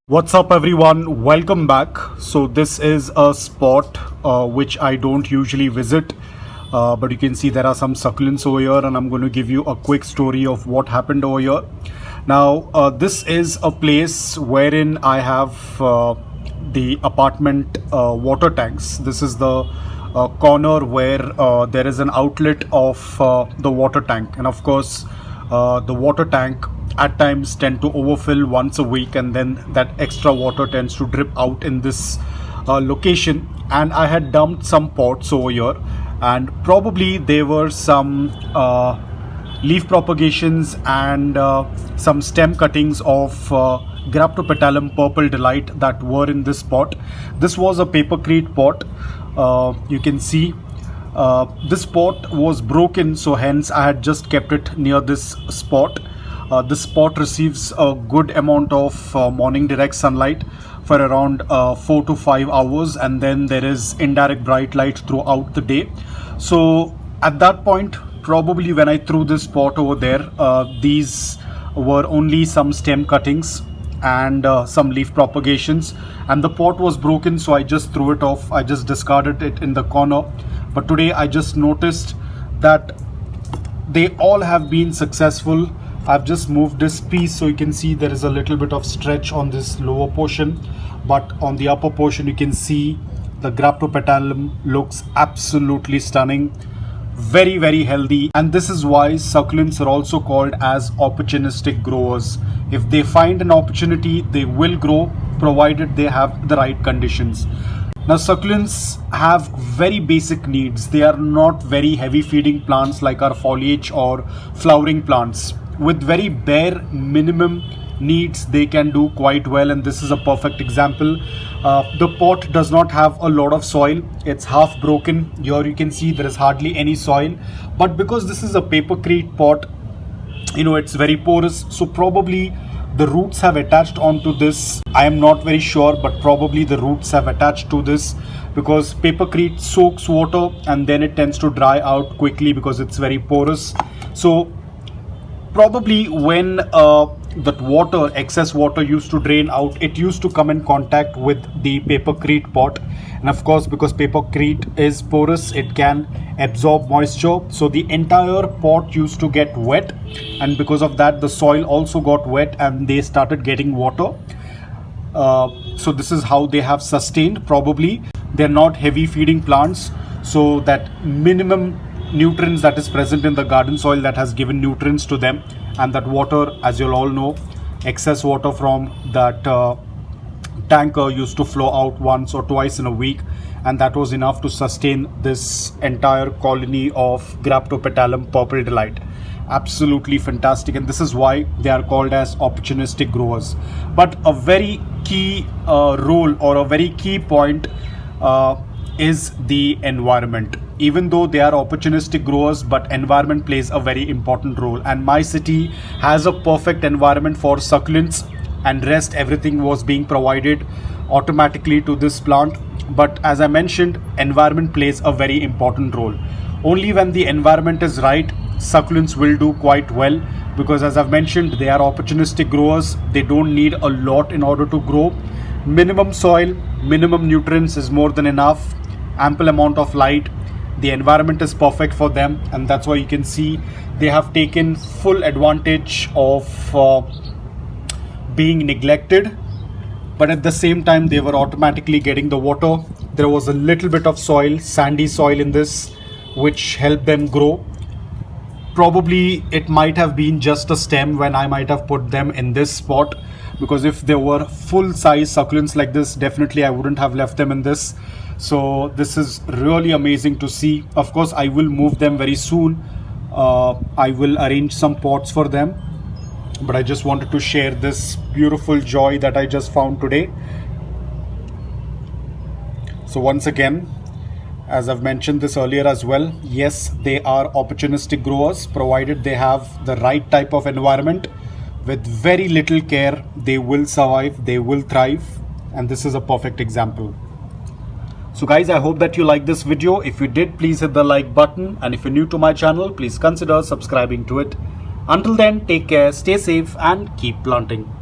What's up everyone, welcome back. So this is a spot which I don't usually visit, but you can see there are some succulents over here, and I'm going to give you a quick story of what happened over here. Now this is a place wherein I have the apartment water tanks. This is the corner where there is an outlet of the water tank, and of course the water tank at times tend to overfill once a week, and then that extra water tends to drip out in this location. And I had dumped some pots over here, and probably there were some leaf propagations and some stem cuttings of Graptopetalum purple delight that were in this pot. This was a papercrete pot. You can see this pot was broken, so hence I had just kept it near this spot. This spot receives a good amount of morning direct sunlight for around 4 to 5 hours, and then there is indirect bright light throughout the day. So at that point, probably when I threw this pot over there, these were only some stem cuttings and some leaf propagations, and the pot was broken, so I just threw it off. I just discarded it in the corner. But today I just noticed that they all have been successful. I've just moved this piece, so you can see there is a little bit of stretch on this lower portion, but on the upper portion you can see the Graptopetalum looks absolutely stunning, very healthy. And this is why succulents are also called as opportunistic growers. If they find an opportunity, they will grow, provided they have the right conditions. Now succulents have very basic needs. They are not very heavy feeding plants like our foliage or flowering plants. With very bare minimum needs, they can do quite well, and this is a perfect example. The pot does not have a lot of soil. It's half broken. Here you can see there is hardly any soil, but because this is a papercrete pot, you know, it's very porous, so probably the roots have attached onto this. I am not very sure, but probably the roots have attached to this, because papercrete soaks water and then it tends to dry out quickly because it's very porous. So probably when that water, excess water used to drain out, it used to come in contact with the papercrete pot, and of course because papercrete is porous, it can absorb moisture, so the entire pot used to get wet, and because of that the soil also got wet and they started getting water. So this is how they have sustained. Probably they're not heavy feeding plants, so that minimum nutrients that is present in the garden soil that has given nutrients to them, and that water, as you'll all know, excess water from that tanker used to flow out once or twice in a week, and that was enough to sustain this entire colony of Graptopetalum purple delight. Absolutely fantastic, and this is why they are called as opportunistic growers. But a very key role, or a very key point, is the environment. Even though they are opportunistic growers, but environment plays a very important role, and my city has a perfect environment for succulents, and rest everything was being provided automatically to this plant. But as I mentioned, environment plays a very important role. Only when the environment is right, succulents will do quite well, because as I've mentioned, they are opportunistic growers. They don't need a lot in order to grow. Minimum soil, minimum nutrients is more than enough. Ample amount of light, the environment is perfect for them, and that's why you can see they have taken full advantage of being neglected, but at the same time they were automatically getting the water. There was a little bit of soil, sandy soil in this, which helped them grow. Probably it might have been just a stem when I might have put them in this spot, because if there were full size succulents like this, definitely I wouldn't have left them in this. So this is really amazing to see. Of course I will move them very soon. I will arrange some pots for them, but I just wanted to share this beautiful joy that I just found today. So once again, as I've mentioned this earlier as well, yes, they are opportunistic growers, provided they have the right type of environment. With very little care, they will survive, they will thrive, and this is a perfect example. So guys, I hope that you liked this video. If you did, please hit the like button, and if you're new to my channel, please consider subscribing to it. Until then, take care, stay safe, and keep planting.